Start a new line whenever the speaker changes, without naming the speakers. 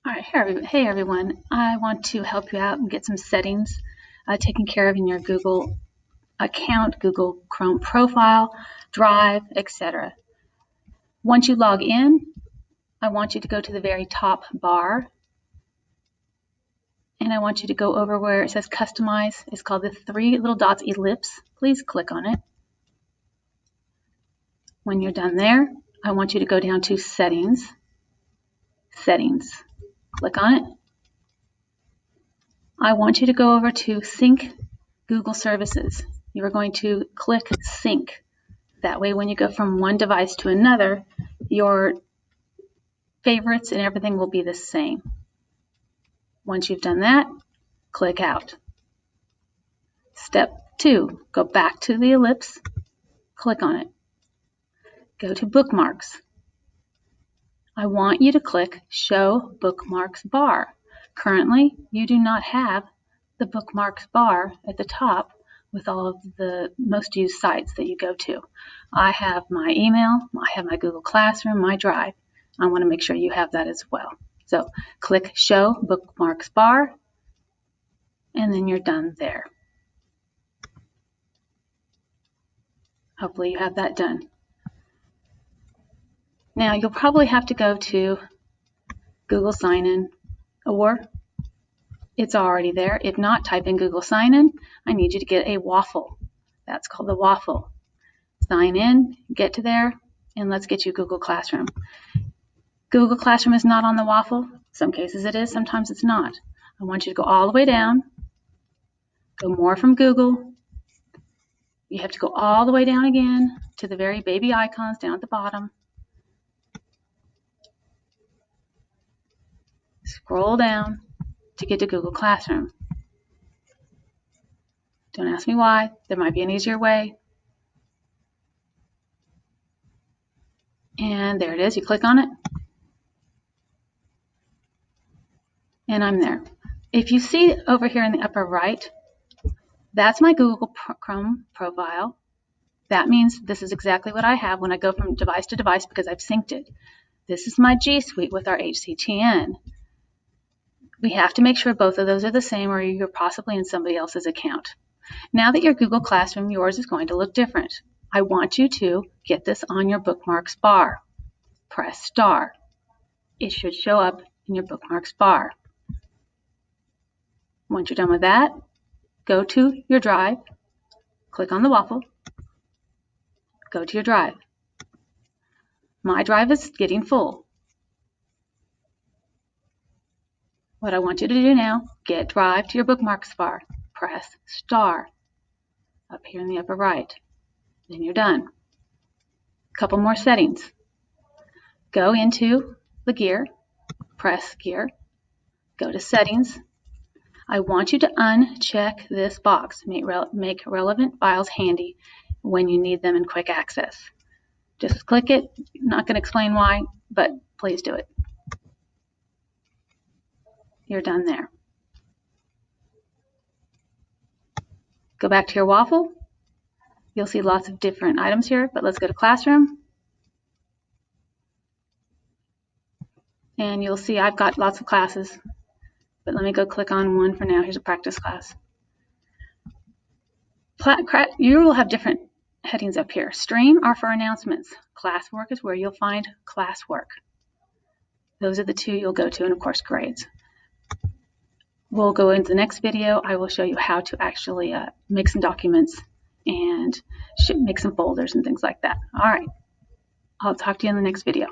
All right, hey everyone. I want to help you out and get some settings taken care of in your Google account, Google Chrome profile, Drive, etc. Once you log in, I want you to go to the very top bar and I want you to go over where it says Customize. It's called the three little dots ellipse. Please click on it. When you're done there, I want you to go down to Settings. Click on it. I want you to go over to Sync Google Services. You are going to click Sync. That way when you go from one device to another, your favorites and everything will be the same. Once you've done that, click Out. Step 2, go back to the ellipse, click on it. Go to Bookmarks. I want you to click Show Bookmarks Bar. Currently, you do not have the Bookmarks bar at the top with all of the most used sites that you go to. I have my email, I have my Google Classroom, my Drive. I want to make sure you have that as well. So click Show Bookmarks Bar, and then you're done there. Hopefully you have that done. Now you'll probably have to go to Google Sign In, or it's already there. If not, type in Google Sign In. I need you to get a waffle. That's called the waffle. Sign in, get to there, and let's get you Google Classroom. Google Classroom is not on the waffle. Some cases it is, sometimes it's not. I want you to go all the way down, go more from Google. You have to go all the way down again to the very baby icons down at the bottom. Scroll down to get to Google Classroom. Don't ask me why. There might be an easier way. And there it is. You click on it. And I'm there. If you see over here in the upper right, that's my Google Chrome profile. That means this is exactly what I have when I go from device to device because I've synced it. This is my G Suite with our HCTN. We have to make sure both of those are the same or you're possibly in somebody else's account. Now that your Google Classroom, yours is going to look different. I want you to get this on your Bookmarks bar. Press star. It should show up in your Bookmarks bar. Once you're done with that, go to your Drive, click on the waffle, go to your Drive. My Drive is getting full. What I want you to do now, get Drive to your Bookmarks bar. Press star up here in the upper right. Then you're done. A couple more settings. Go into the gear, press gear, go to settings. I want you to uncheck this box, make relevant files handy when you need them in quick access. Just click it. I'm not going to explain why, but please do it. You're done there. Go back to your waffle. You'll see lots of different items here, but let's go to Classroom. And you'll see I've got lots of classes, but let me go click on one for now. Here's a practice class. You will have different headings up here. Stream are for announcements. Classwork is where you'll find classwork. Those are the two you'll go to, and of course grades. We'll go into the next video. I will show you how to actually make some documents and make some folders and things like that. All right. I'll talk to you in the next video.